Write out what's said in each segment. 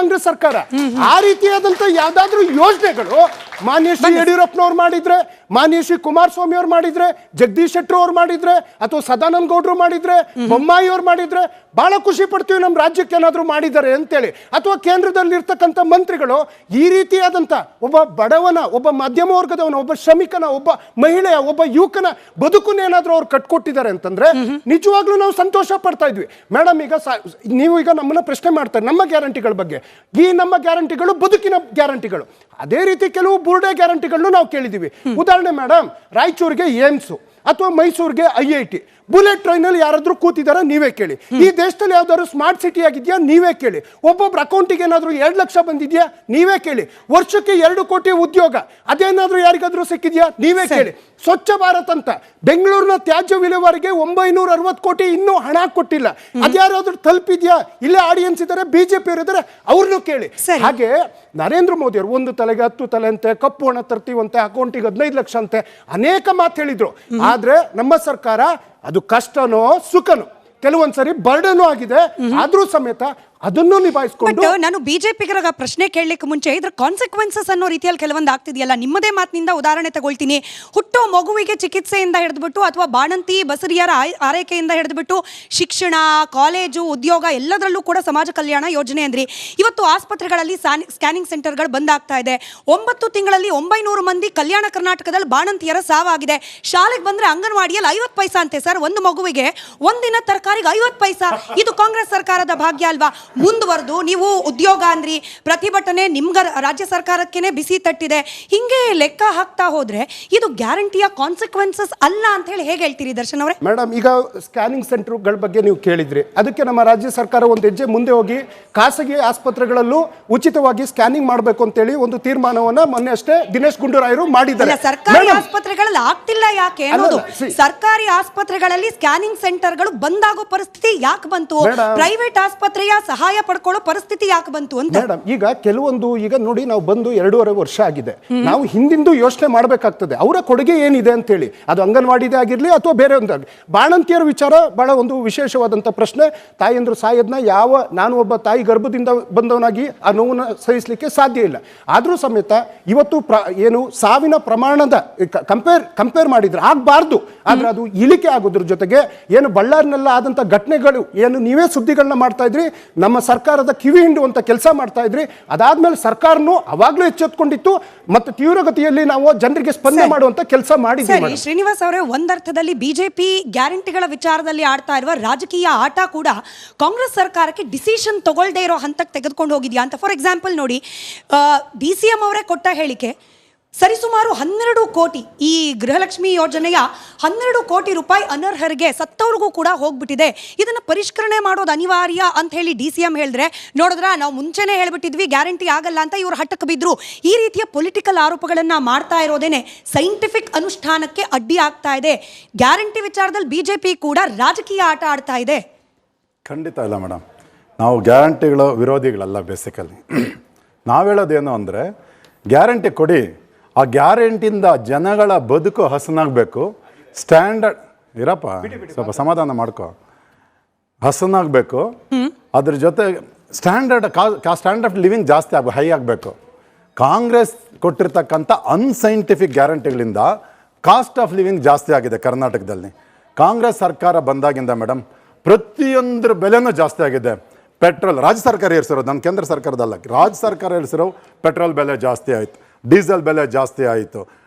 ಕಾಂಗ್ರೆಸ್ ಸರ್ಕಾರ. ಆ ರೀತಿಯಾದಂತ ಯಾವ್ದಾದ್ರು ಯೋಜನೆಗಳು ಮಾನ್ಯ ಶ್ರೀ ಯಡಿಯೂರಪ್ಪನವ್ರು ಮಾಡಿದ್ರೆ, ಮಾನ್ಯ ಶ್ರೀ ಕುಮಾರಸ್ವಾಮಿ ಅವ್ರು ಮಾಡಿದ್ರೆ, ಜಗದೀಶ್ ಶೆಟ್ಟರ್ ಅವ್ರು ಮಾಡಿದ್ರೆ, ಅಥವಾ ಸದಾನಂದ ಗೌಡ್ರು ಮಾಡಿದ್ರೆ, ಬೊಮ್ಮಾಯಿ ಅವ್ರು ಮಾಡಿದ್ರೆ ಬಹಳ ಖುಷಿ ಪಡ್ತೀವಿ ನಮ್ಮ ರಾಜ್ಯಕ್ಕೆ ಏನಾದ್ರು ಮಾಡಿದ್ದಾರೆ ಅಂತೇಳಿ. ಅಥವಾ ಕೇಂದ್ರದಲ್ಲಿ ಇರ್ತಕ್ಕಂಥ ಮಂತ್ರಿಗಳು ಈ ರೀತಿಯಾದಂತ ಒಬ್ಬ ಬಡವನ, ಒಬ್ಬ ಮಧ್ಯಮ ವರ್ಗದವನ, ಒಬ್ಬ ಶ್ರಮಿಕನ, ಒಬ್ಬ ಮಹಿಳೆಯ, ಒಬ್ಬ ಯುವಕನ ಬದುಕನ್ನೇನಾದ್ರೂ ಅವ್ರು ಕಟ್ಕೊಟ್ಟಿದ್ದಾರೆ ಅಂತಂದ್ರೆ ನಿಜವಾಗ್ಲೂ ನಾವು ಸಂತೋಷ ಪಡ್ತಾ ಇದ್ವಿ. ಮೇಡಮ್, ಈಗ ನೀವು ಈಗ ನಮ್ಮನ್ನ ಪ್ರಶ್ನೆ ಮಾಡ್ತಾರೆ ನಮ್ಮ ಗ್ಯಾರಂಟಿಗಳ ಬಗ್ಗೆ. ಈ ನಮ್ಮ ಗ್ಯಾರಂಟಿಗಳು ಬದುಕಿನ ಗ್ಯಾರಂಟಿಗಳು. ಅದೇ ರೀತಿ ಕೆಲವು ಬುರ್ಡೆ ಗ್ಯಾರಂಟಿಗಳನ್ನು ನಾವು ಕೇಳಿದೀವಿ. ಉದಾಹರಣೆ ಮೇಡಮ್, ರಾಯಚೂರಿಗೆ ಏಮ್ಸು ಅಥವಾ ಮೈಸೂರಿಗೆ IIT. ಬುಲೆಟ್ ಟ್ರೈನಲ್ಲಿ ಯಾರಾದ್ರೂ ಕೂತಿದಾರ ನೀವೇ ಕೇಳಿ. ಈ ದೇಶದಲ್ಲಿ ಯಾವ್ದಾದ್ರು ಸ್ಮಾರ್ಟ್ ಸಿಟಿ ಆಗಿದ್ಯಾ ನೀವೇ ಕೇಳಿ. ಒಬ್ಬೊಬ್ರು ಅಕೌಂಟಿಗೆ ಏನಾದ್ರು 2 ಲಕ್ಷ ಬಂದಿದ್ಯಾ ನೀವೇ ಕೇಳಿ. ವರ್ಷಕ್ಕೆ 2 ಕೋಟಿ ಉದ್ಯೋಗ ಅದೇನಾದ್ರೂ ಯಾರಿಗಾದ್ರೂ ಸಿಕ್ಕಿದ್ಯಾ ನೀವೇ ಕೇಳಿ. ಸ್ವಚ್ಛ ಭಾರತ್ ಅಂತ ಬೆಂಗಳೂರಿನ ತ್ಯಾಜ್ಯ ವಿಲೇವಾರಿಗೆ 960 ಕೋಟಿ ಇನ್ನೂ ಹಣ ಕೊಟ್ಟಿಲ್ಲ. ಅದ್ಯಾರಾದ್ರೂ ತಲುಪಿದ್ಯಾ? ಇಲ್ಲೇ ಆಡಿಯನ್ಸ್ ಇದ್ದಾರೆ, ಬಿಜೆಪಿ ಅವರು ಇದ್ದಾರೆ, ಅವ್ರನ್ನೂ ಕೇಳಿ. ಹಾಗೆ ನರೇಂದ್ರ ಮೋದಿ ಅವರು 1 ತಲೆಗೆ 10 ತಲೆ ಅಂತೆ, ಕಪ್ಪು ಹಣ ತರ್ತೀವಂತೆ, ಅಕೌಂಟಿಗೆ 15 ಲಕ್ಷ ಅಂತೆ, ಅನೇಕ ಮಾತು ಹೇಳಿದ್ರು. ಆದ್ರೆ ನಮ್ಮ ಸರ್ಕಾರ ಅದು ಕಷ್ಟನೋ ಸುಖನೋ ಕೆಲವೊಂದ್ಸರಿ ಬರ್ಡನೂ ಆಗಿದೆ. ಆದ್ರೂ ಸಮೇತ ಅದನ್ನು ನಿಭಾಯಿಸಿಕೊಂಡು ನಾನು ಬಿಜೆಪಿಗರ ಪ್ರಶ್ನೆ ಕೇಳಲಿಕ್ಕೆ ಮುಂಚೆ ಇದ್ರ ಕಾನ್ಸಿಕ್ವೆನ್ಸಸ್ ಅನ್ನೋ ರೀತಿಯಲ್ಲಿ ಕೆಲವೊಂದು ಆಗ್ತಿದೆಯಲ್ಲ, ನಿಮ್ಮದೇ ಮಾತಿನಿಂದ ಉದಾಹರಣೆ ತಗೊಳ್ತೀನಿ. ಹುಟ್ಟೋ ಮಗುವಿಗೆ ಚಿಕಿತ್ಸೆಯಿಂದ ಹಿಡಿದ್ಬಿಟ್ಟು ಅಥವಾ ಬಾಣಂತಿ ಬಸರಿಯರ ಆರೈಕೆಯಿಂದ ಹಿಡಿದ್ಬಿಟ್ಟು ಶಿಕ್ಷಣ, ಕಾಲೇಜು, ಉದ್ಯೋಗ ಎಲ್ಲದರಲ್ಲೂ ಕೂಡ ಸಮಾಜ ಕಲ್ಯಾಣ ಯೋಜನೆ ಅಂದ್ರಿ. ಇವತ್ತು ಆಸ್ಪತ್ರೆಗಳಲ್ಲಿ ಸ್ಕ್ಯಾನಿಂಗ್ ಸೆಂಟರ್ಗಳು ಬಂದಾಗ್ತಾ ಇದೆ. 9 ತಿಂಗಳಲ್ಲಿ 900 ಮಂದಿ ಕಲ್ಯಾಣ ಕರ್ನಾಟಕದಲ್ಲಿ ಬಾಣಂತಿಯರ ಸಾವಾಗಿದೆ. ಶಾಲೆಗೆ ಬಂದ್ರೆ ಅಂಗನವಾಡಿಯಲ್ಲಿ 50 ಪೈಸಾ ಅಂತೆ ಸರ್ ಒಂದು ಮಗುವಿಗೆ. ಒಂದಿನ ತರಕಾರಿಗೆ 50 ಪೈಸಾ. ಇದು ಕಾಂಗ್ರೆಸ್ ಸರ್ಕಾರದ ಭಾಗ್ಯ ಅಲ್ವಾ? ಮುಂದುವರೆದು ನೀವು ಉದ್ಯೋಗ ಅಂದ್ರಿ, ಪ್ರತಿಭಟನೆ ನಿಮ್ಗ ರಾಜ್ಯ ಸರ್ಕಾರಕ್ಕೇನೆ ಬಿಸಿ ತಟ್ಟಿದೆ. ಹಿಂಗೆ ಲೆಕ್ಕ ಹಾಕ್ತಾ ಹೋದ್ರೆ ಇದು ಗ್ಯಾರಂಟಿಯ ಕಾನ್ಸಿಕ್ವೆನ್ಸಸ್ ಅಲ್ಲ ಅಂತ ಹೇಳಿ ಹೇಗೆ ಹೇಳ್ತೀರಿ ದರ್ಶನ್ ಅವರೇ? ಮೇಡಮ್, ಈಗ ಸ್ಕ್ಯಾನಿಂಗ್ ಸೆಂಟರ್ಗಳ ಬಗ್ಗೆ ನೀವು ಕೇಳಿದ್ರಿ. ಅದಕ್ಕೆ ನಮ್ಮ ರಾಜ್ಯ ಸರ್ಕಾರ ಒಂದು ಹೆಜ್ಜೆ ಮುಂದೆ ಹೋಗಿ ಖಾಸಗಿ ಆಸ್ಪತ್ರೆಗಳಲ್ಲೂ ಉಚಿತವಾಗಿ ಸ್ಕ್ಯಾನಿಂಗ್ ಮಾಡಬೇಕು ಅಂತೇಳಿ ಒಂದು ತೀರ್ಮಾನವನ್ನ ಮೊನ್ನೆ ಅಷ್ಟೇ ದಿನೇಶ್ ಗುಂಡೂರಾಯರು ಮಾಡಿದ್ದಾರೆ. ಸರ್ಕಾರಿ ಆಸ್ಪತ್ರೆಗಳಲ್ಲಿ ಆಗ್ತಿಲ್ಲ ಯಾಕೆ ಅನ್ನೋದು. ಸರ್ಕಾರಿ ಆಸ್ಪತ್ರೆಗಳಲ್ಲಿ ಸ್ಕ್ಯಾನಿಂಗ್ ಸೆಂಟರ್ಗಳು ಬಂದಾಗೋ ಪರಿಸ್ಥಿತಿ ಯಾಕೆ ಬಂತು? ಪ್ರೈವೇಟ್ ಆಸ್ಪತ್ರೆಯ ಸಹಾಯ ಪಡ್ಕೊಳ್ಳೋ ಪರಿಸ್ಥಿತಿ ಯಾಕೆ ಬಂತು ಅಂತ. ಮೇಡಮ್, ಈಗ ಕೆಲವೊಂದು ಈಗ ನೋಡಿ, ನಾವು ಬಂದು 2.5 ವರ್ಷ ಆಗಿದೆ. ನಾವು ಹಿಂದಿಂದು ಯೋಚನೆ ಮಾಡಬೇಕಾಗ್ತದೆ ಅವರ ಕೊಡುಗೆ ಏನಿದೆ ಅಂತ ಹೇಳಿ. ಅದು ಅಂಗನವಾಡಿದೇ ಆಗಿರ್ಲಿ ಅಥವಾ ಬೇರೆ ಒಂದಾಗಲಿ. ಬಾಣಂತಿಯರ ವಿಚಾರ ಬಹಳ ಒಂದು ವಿಶೇಷವಾದಂಥ ಪ್ರಶ್ನೆ. ತಾಯಂದ್ರು ಸಾಯೋದನ್ನ ನಾನು ಒಬ್ಬ ತಾಯಿ ಗರ್ಭದಿಂದ ಬಂದವನಾಗಿ ಆ ನೋವನ್ನು ಸಹಿಸಲಿಕ್ಕೆ ಸಾಧ್ಯ ಇಲ್ಲ. ಆದರೂ ಸಮೇತ ಇವತ್ತು ಏನು ಸಾವಿನ ಪ್ರಮಾಣದ ಕಂಪೇರ್ ಮಾಡಿದ್ರೆ ಆಗಬಾರ್ದು. ಆದ್ರೆ ಅದು ಇಳಿಕೆ ಆಗೋದ್ರ ಜೊತೆಗೆ ಏನು ಬಳ್ಳಾರಿನೆಲ್ಲ ಆದಂಥ ಘಟನೆಗಳು ಏನು ನೀವೇ ಸುದ್ದಿಗಳನ್ನ ಮಾಡ್ತಾ ಇದ್ರಿ, ನಮ್ಮ ಸರ್ಕಾರದ ಕಿವಿ ಹಿಂಡುವಂತ ಕೆಲಸ ಮಾಡ್ತಾ ಇದ್ರಿ. ಅದಾದ್ಮೇಲೆ ಸರ್ಕಾರನು ಅವಾಗ್ಲೂ ಎಚ್ಚೆತ್ತುಕೊಂಡಿತ್ತು ಮತ್ತು ತೀವ್ರಗತಿಯಲ್ಲಿ ನಾವು ಜನರಿಗೆ ಸ್ಪಂದನೆ ಮಾಡುವಂತ ಕೆಲಸ ಮಾಡಿದ್ವಿ. ಶ್ರೀನಿವಾಸ್ ಅವರೇ, ಒಂದರ್ಥದಲ್ಲಿ ಬಿಜೆಪಿ ಗ್ಯಾರಂಟಿಗಳ ವಿಚಾರದಲ್ಲಿ ಆಡ್ತಾ ಇರುವ ರಾಜಕೀಯ ಆಟ ಕೂಡ ಕಾಂಗ್ರೆಸ್ ಸರ್ಕಾರಕ್ಕೆ ಡಿಸಿಷನ್ ತಗೊಳ್ಳದೇ ಇರೋ ಹಂತಕ್ಕೆ ತೆಗೆದುಕೊಂಡು ಹೋಗಿದ್ಯಾ ಅಂತ. ಫಾರ್ ಎಕ್ಸಾಂಪಲ್ ನೋಡಿ, DCM ಅವರೇ ಕೊಟ್ಟ ಹೇಳಿಕೆ ಸರಿಸುಮಾರು 12 ಕೋಟಿ ಈ ಗೃಹಲಕ್ಷ್ಮಿ ಯೋಜನೆಯ 12 ಕೋಟಿ ರೂಪಾಯಿ ಅನರ್ಹರಿಗೆ ಸತ್ತವ್ರಿಗೂ ಕೂಡ ಹೋಗ್ಬಿಟ್ಟಿದೆ. ಇದನ್ನ ಪರಿಷ್ಕರಣೆ ಮಾಡೋದು ಅನಿವಾರ್ಯ ಅಂತ ಹೇಳಿ DCM ಹೇಳಿದ್ರೆ, ನೋಡಿದ್ರ ನಾವು ಮುಂಚೆನೆ ಹೇಳ್ಬಿಟ್ಟಿದ್ವಿ ಗ್ಯಾರಂಟಿ ಆಗಲ್ಲ ಅಂತ ಇವ್ರು ಹಟ್ಟಕ್ಕೆ ಬಿದ್ರು. ಈ ರೀತಿಯ ಪೊಲಿಟಿಕಲ್ ಆರೋಪಗಳನ್ನ ಮಾಡ್ತಾ ಇರೋದೇನೆ ಸೈಂಟಿಫಿಕ್ ಅನುಷ್ಠಾನಕ್ಕೆ ಅಡ್ಡಿ ಆಗ್ತಾ ಇದೆ. ಗ್ಯಾರಂಟಿ ವಿಚಾರದಲ್ಲಿ ಬಿಜೆಪಿ ಕೂಡ ರಾಜಕೀಯ ಆಟ ಆಡ್ತಾ ಇದೆ. ಖಂಡಿತ ಇಲ್ಲ ಮೇಡಮ್, ನಾವು ಗ್ಯಾರಂಟಿಗಳ ವಿರೋಧಿಗಳಲ್ಲ. ಬೇಸಿಕಲಿ ನಾವು ಹೇಳೋದೇನು ಅಂದರೆ, ಗ್ಯಾರಂಟಿ ಕೊಡಿ, ಆ ಗ್ಯಾರಂಟಿಯಿಂದ ಜನಗಳ ಬದುಕು ಹಸನಾಗಬೇಕು. ಸ್ಟ್ಯಾಂಡರ್ಡ್ ಇರಪ್ಪ, ಸ್ವಲ್ಪ ಸಮಾಧಾನ ಮಾಡ್ಕೊ, ಹಸನಾಗಬೇಕು. ಅದ್ರ ಜೊತೆ ಸ್ಟ್ಯಾಂಡರ್ಡ್ ಆಫ್ ಲಿವಿಂಗ್ ಜಾಸ್ತಿ ಹೈ ಆಗಬೇಕು. ಕಾಂಗ್ರೆಸ್ ಕೊಟ್ಟಿರ್ತಕ್ಕಂಥ ಅನ್ಸೈಂಟಿಫಿಕ್ ಗ್ಯಾರಂಟಿಗಳಿಂದ ಕಾಸ್ಟ್ ಆಫ್ ಲಿವಿಂಗ್ ಜಾಸ್ತಿ ಆಗಿದೆ ಕರ್ನಾಟಕದಲ್ಲಿ. ಕಾಂಗ್ರೆಸ್ ಸರ್ಕಾರ ಬಂದಾಗಿಂದ ಮೇಡಮ್ ಪ್ರತಿಯೊಂದ್ರ ಬೆಲೆನೂ ಜಾಸ್ತಿ ಆಗಿದೆ. ಪೆಟ್ರೋಲ್ ರಾಜ್ಯ ಸರ್ಕಾರ ಏರಿಸಿರೋದು, ನಮ್ಮ ಕೇಂದ್ರ ಸರ್ಕಾರದಲ್ಲ, ರಾಜ್ಯ ಸರ್ಕಾರ ಏರಿಸಿರೋ ಪೆಟ್ರೋಲ್ ಬೆಲೆ ಜಾಸ್ತಿ ಆಯಿತು, ಡೀಸೆಲ್ ಬೆಲೆ ಜಾಸ್ತಿ ಆಯಿತು,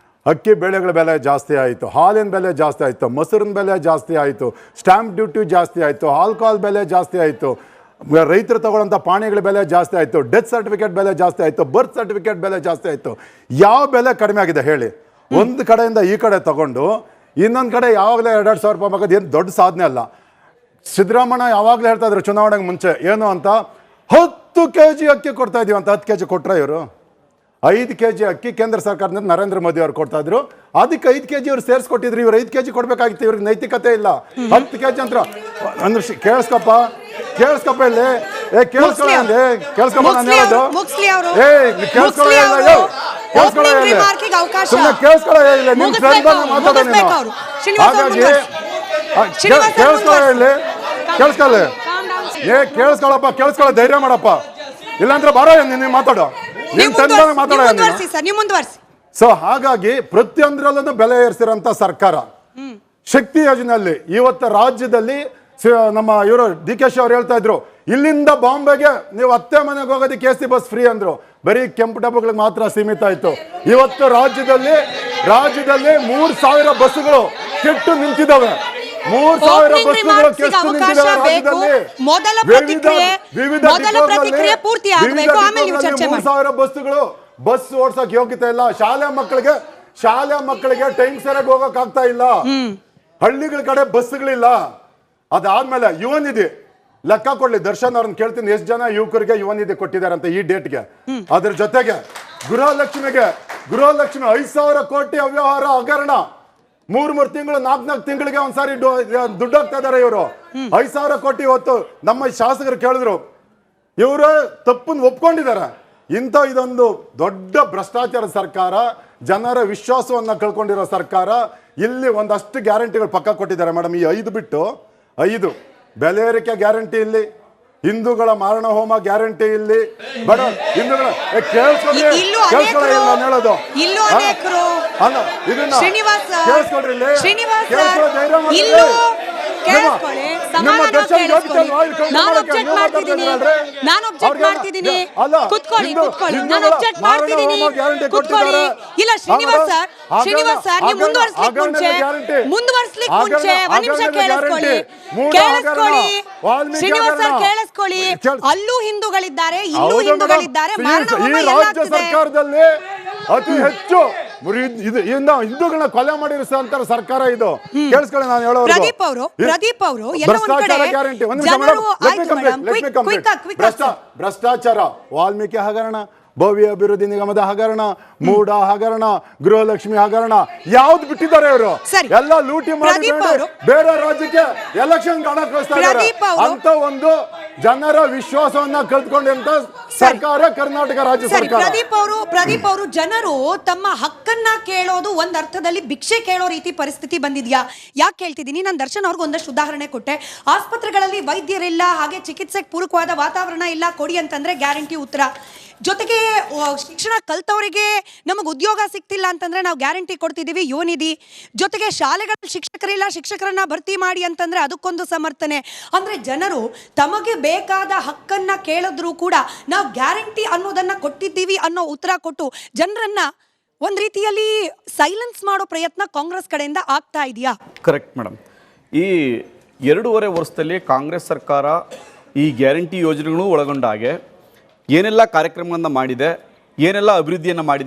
ಅಕ್ಕಿ ಬೇಳೆಗಳ ಬೆಲೆ ಜಾಸ್ತಿ ಆಯಿತು, ಹಾಲಿನ ಬೆಲೆ ಜಾಸ್ತಿ ಆಯಿತು, ಮೊಸರಿನ ಬೆಲೆ ಜಾಸ್ತಿ ಆಯಿತು, ಸ್ಟ್ಯಾಂಪ್ ಡ್ಯೂಟಿ ಜಾಸ್ತಿ ಆಯಿತು, ಆಲ್ಕೋಹಾಲ್ ಬೆಲೆ ಜಾಸ್ತಿ ಆಯಿತು, ರೈತರು ತಗೊಳ್ಳೋಂಥ ಪಾಣಿಗಳ ಬೆಲೆ ಜಾಸ್ತಿ ಆಯಿತು, ಡೆತ್ ಸರ್ಟಿಫಿಕೇಟ್ ಬೆಲೆ ಜಾಸ್ತಿ ಆಯಿತು, ಬರ್ತ್ ಸರ್ಟಿಫಿಕೇಟ್ ಬೆಲೆ ಜಾಸ್ತಿ ಆಯಿತು. ಯಾವ ಬೆಲೆ ಕಡಿಮೆ ಆಗಿದೆ ಹೇಳಿ? ಒಂದು ಕಡೆಯಿಂದ ಈ ಕಡೆ ತಗೊಂಡು ಇನ್ನೊಂದು ಕಡೆ ಯಾವಾಗಲೇ 2,000 ರೂಪಾಯಿ ಮಗದು ಏನು ದೊಡ್ಡ ಸಾಧನೆ ಅಲ್ಲ. ಸಿದ್ದರಾಮಯ್ಯ ಯಾವಾಗಲೇ ಹೇಳ್ತಾ ಇದ್ರು ಚುನಾವಣೆಗೆ ಮುಂಚೆ ಏನು ಅಂತ, 10 kg ಅಕ್ಕಿ ಕೊಡ್ತಾ ಇದೀವಿ ಅಂತ. 10 kg ಕೊಟ್ರೆ ಇವರು 5 kg ಅಕ್ಕಿ ಕೇಂದ್ರ ಸರ್ಕಾರದಿಂದ ನರೇಂದ್ರ ಮೋದಿ ಅವ್ರು ಕೊಡ್ತಾ ಇದ್ರು. ಅದಕ್ಕೆ 5 kg ಇವ್ರು ಸೇರಿಸ್ಕೊಟ್ಟಿದ್ರು. ಇವ್ರು 5 kg ಕೊಡ್ಬೇಕಾಗಿತ್ತು. ಇವ್ರಿಗೆ ನೈತಿಕತೆ ಇಲ್ಲ. 10 kg ಅಂತ ಅಂದ್ರೆ ಕೇಳಿಸ್ಕಪ್ಪ ಇಲ್ಲಿ, ಕೇಳಿಸ್ಕೊಳ್ಳ ಇಲ್ಲಿ, ಕೇಳಿಸ್ಕೊಪ್ಪ ನಾನು ಹೇಳೋದು, ಸುಮ್ಮನೆ ಕೇಳಿಸ್ಕೊಳ್ಳ ಇಲ್ಲ, ನಿಮ್ ಫ್ರೆಂಡ್ ಬಂದು ಮಾತಾಡೋ ನೀನು. ಹಾಗಾಗಿ ಕೇಳಿಸ್ಕೊಳ್ಳ ಇಲ್ಲಿ, ಕೇಳಿಸ್ಕೊಳ್ಳಿ, ಕೇಳಿಸ್ಕೊಳ್ಳಪ್ಪ, ಕೇಳಿಸ್ಕೊಳ್ಳೋ ಧೈರ್ಯ ಮಾಡಪ್ಪ. ಇಲ್ಲಾಂದ್ರೆ ಬರೋ ನೀನು ಮಾತಾಡೋ, ನೀನ್ ಮಾತಾಡೋ. ನೀವು ಮುಂದುವರಿಸಿ. ಸೊ ಹಾಗಾಗಿ ಪ್ರತಿಯೊಂದರಲ್ಲೂ ಬೆಲೆ ಏರಿಸಿರೋಂಥ ಸರ್ಕಾರ. ಶಕ್ತಿ ಯೋಜನೆಯಲ್ಲಿ ಇವತ್ತು ರಾಜ್ಯದಲ್ಲಿ ನಮ್ಮ ಇವರು DK ಶಿ ಅವ್ರು ಹೇಳ್ತಾ ಇದ್ರು, ಇಲ್ಲಿಂದ ಬಾಂಬೆಗೆ ನೀವು ಅತ್ತೆ ಮನೆಗೆ ಹೋಗೋದಕ್ಕೆ AC ಬಸ್ ಫ್ರೀ ಅಂದ್ರು. ಬರೀ ಕೆಂಪು ಡಬ್ಬಗಳಿಗೆ ಮಾತ್ರ ಸೀಮಿತ ಆಯ್ತು. ಇವತ್ತು ರಾಜ್ಯದಲ್ಲಿ 3,000 ಬಸ್ಸುಗಳು ಕೆಟ್ಟು ನಿಂತಿದ್ದಾವೆ. 3,000 ಬಸ್ಸುಗಳು ಕೆಟ್ಟು ನಿಂತಿದ್ದಾವೆ ರಾಜ್ಯದಲ್ಲಿ. ವಿವಿಧ 3,000 ಬಸ್ಸುಗಳು ಬಸ್ ಓಡ್ಸಕ್ ಯೋಗ್ಯತೆ ಇಲ್ಲ. ಶಾಲೆ ಮಕ್ಕಳಿಗೆ ಟೈಮ್ ಸರಿಯಾಗಿ ಹೋಗಕ್ ಆಗ್ತಾ ಇಲ್ಲ. ಹಳ್ಳಿಗಳ ಕಡೆ ಬಸ್ಗಳಿಲ್ಲ. ಅದಾದ್ಮೇಲೆ ಯುವ ನಿಧಿ ಲೆಕ್ಕ ಕೊಡ್ಲಿ. ದರ್ಶನ್ ಅವ್ರನ್ನ ಕೇಳ್ತೀನಿ, ಎಷ್ಟು ಜನ ಯುವಕರಿಗೆ ಯುವ ನಿಧಿ ಕೊಟ್ಟಿದ್ದಾರೆ ಅಂತ ಈ ಡೇಟ್ಗೆ. ಅದ್ರ ಜೊತೆಗೆ ಗೃಹಲಕ್ಷ್ಮಿ 5,000 ಕೋಟಿ ಅವ್ಯವಹಾರ ಹಗರಣ. 3 ತಿಂಗಳು 4 ತಿಂಗಳಿಗೆ ಒಂದ್ಸಾರಿ ದುಡ್ಡು ಹಾಕ್ತಾ ಇದಾರೆ ಇವರು. 5,000 ಕೋಟಿ. ಇವತ್ತು ನಮ್ಮ ಶಾಸಕರು ಕೇಳಿದ್ರು, ಇವರು ತಪ್ಪನ್ನು ಒಪ್ಕೊಂಡಿದ್ದಾರೆ. ಇದೊಂದು ದೊಡ್ಡ ಭ್ರಷ್ಟಾಚಾರ ಸರ್ಕಾರ, ಜನರ ವಿಶ್ವಾಸವನ್ನ ಕಳ್ಕೊಂಡಿರೋ ಸರ್ಕಾರ. ಇಲ್ಲಿ ಒಂದಷ್ಟು ಗ್ಯಾರಂಟಿಗಳು ಪಕ್ಕ ಕೊಟ್ಟಿದ್ದಾರೆ ಮೇಡಮ್. ಈ 5 ಬಿಟ್ಟು 5 ಬೆಲೆ ಏರಿಕೆ ಗ್ಯಾರಂಟಿ ಇಲ್ಲಿ, ಹಿಂದೂಗಳ ಮಾರಣ ಹೋಮ ಗ್ಯಾರಂಟಿ ಇಲ್ಲಿ. ಬಡ ಹಿಂದೂಗಳ ಕೇಳಿಸ್ಕೊಳ್ರಿ, ಹೇಳೋದು ಅಲ್ಲೂ ಹಿಂದೂಗಳಿದ್ದಾರೆ, ಇಲ್ಲೂ ಹಿಂದೂಗಳಿದ್ದಾರೆ. ಈ ರಾಜ್ಯ ಸರ್ಕಾರದಲ್ಲಿ ಅತಿ ಹೆಚ್ಚು ಹಿಂದೂಗಳನ್ನ ಕೊಲೆ ಮಾಡಿರುವಂತ ಸರ್ಕಾರ ಇದು. ಕೇಳಿಸ್ಕೊಳ್ಳಿ ನಾನು ಹೇಳೋದು. ಪ್ರದೀಪ್ ಅವರು ಭ್ರಷ್ಟಾಚಾರ ಗ್ಯಾರಂಟಿ. ಭ್ರಷ್ಟಾಚಾರ, ವಾಲ್ಮೀಕಿ ಹಗರಣ, ಭವ್ಯ ಅಭಿವೃದ್ಧಿ ನಿಗಮದ ಹಗರಣ, ಮೂಡ ಹಗರಣ, ಗೃಹಲಕ್ಷ್ಮಿ ಹಗರಣ, ಯಾವ್ದು ಬಿಟ್ಟಿದ್ದಾರೆ ಇವರು? ಎಲ್ಲ ಲೂಟಿ ಮಾಡಿ ಬೇರೆ ರಾಜ್ಯಕ್ಕೆ ಎಲೆಕ್ಷನ್ ಹಣ ಕಳಿಸ್ತಾ ಇದ್ದಾರೆ. ಅಂತ ಒಂದು ಜನರ ವಿಶ್ವಾಸವನ್ನ ಕಳ್ಕೊಂಡಂತ ಸರ್ಕಾರ ಕರ್ನಾಟಕ ರಾಜ್ಯ ಸರ್ಕಾರ. ಪ್ರದೀಪ್ ಅವರು ಜನರು ತಮ್ಮ ಹಕ್ಕನ್ನ ಕೇಳೋದು ಒಂದ್ ಅರ್ಥದಲ್ಲಿ ಭಿಕ್ಷೆ ಕೇಳೋ ರೀತಿ ಪರಿಸ್ಥಿತಿ ಬಂದಿದ್ಯಾ? ಯಾಕೆ ಕೇಳ್ತಿದ್ದೀನಿ, ನಾನು ದರ್ಶನ್ ಅವ್ರಿಗೆ ಒಂದಷ್ಟು ಉದಾಹರಣೆ ಕೊಟ್ಟೆ. ಆಸ್ಪತ್ರೆಗಳಲ್ಲಿ ವೈದ್ಯರಿಲ್ಲ, ಹಾಗೆ ಚಿಕಿತ್ಸೆಗೆ ಪೂರಕವಾದ ವಾತಾವರಣ ಇಲ್ಲ, ಕೊಡಿ ಅಂತಂದ್ರೆ ಗ್ಯಾರಂಟಿ ಉತ್ತರ. ಜೊತೆಗೆ ಶಿಕ್ಷಣ ಕಲ್ತವರಿಗೆ ನಮಗೆ ಉದ್ಯೋಗ ಸಿಗ್ತಿಲ್ಲ ಅಂತಂದ್ರೆ ನಾವು ಗ್ಯಾರಂಟಿ ಕೊಡ್ತಿದ್ದೀವಿ, ಯುವ ನಿಧಿ. ಜೊತೆಗೆ ಶಾಲೆಗಳಲ್ಲಿ ಶಿಕ್ಷಕರಿಲ್ಲ, ಶಿಕ್ಷಕರನ್ನ ಭರ್ತಿ ಮಾಡಿ ಅಂತಂದ್ರೆ ಅದಕ್ಕೊಂದು ಸಮರ್ಥನೆ. ಅಂದ್ರೆ ಜನರು ತಮಗೆ ಬೇಕಾದ ಹಕ್ಕನ್ನ ಕೇಳಿದ್ರು ಕೂಡ ನಾವು ಗ್ಯಾರಂಟಿ ಅನ್ನೋದನ್ನ ಕೊಟ್ಟಿದ್ದೀವಿ ಅನ್ನೋ ಉತ್ತರ ಕೊಟ್ಟು ಜನರನ್ನ ಒಂದ್ ರೀತಿಯಲ್ಲಿ ಸೈಲೆನ್ಸ್ ಮಾಡೋ ಪ್ರಯತ್ನ ಕಾಂಗ್ರೆಸ್ ಕಡೆಯಿಂದ ಆಗ್ತಾ ಇದೆಯಾ? Correct madam. ಈ 2.5 ವರ್ಷದಲ್ಲಿ ಕಾಂಗ್ರೆಸ್ ಸರ್ಕಾರ ಈ ಗ್ಯಾರಂಟಿ ಯೋಜನೆಗಳು ಒಳಗೊಂಡ ಹಾಗೆ ಏನೆಲ್ಲ ಕಾರ್ಯಕ್ರಮಗಳನ್ನು ಮಾಡಿದೆ, ಏನೆಲ್ಲ ಅಭಿವೃದ್ಧಿಯನ್ನು ಮಾಡಿದೆ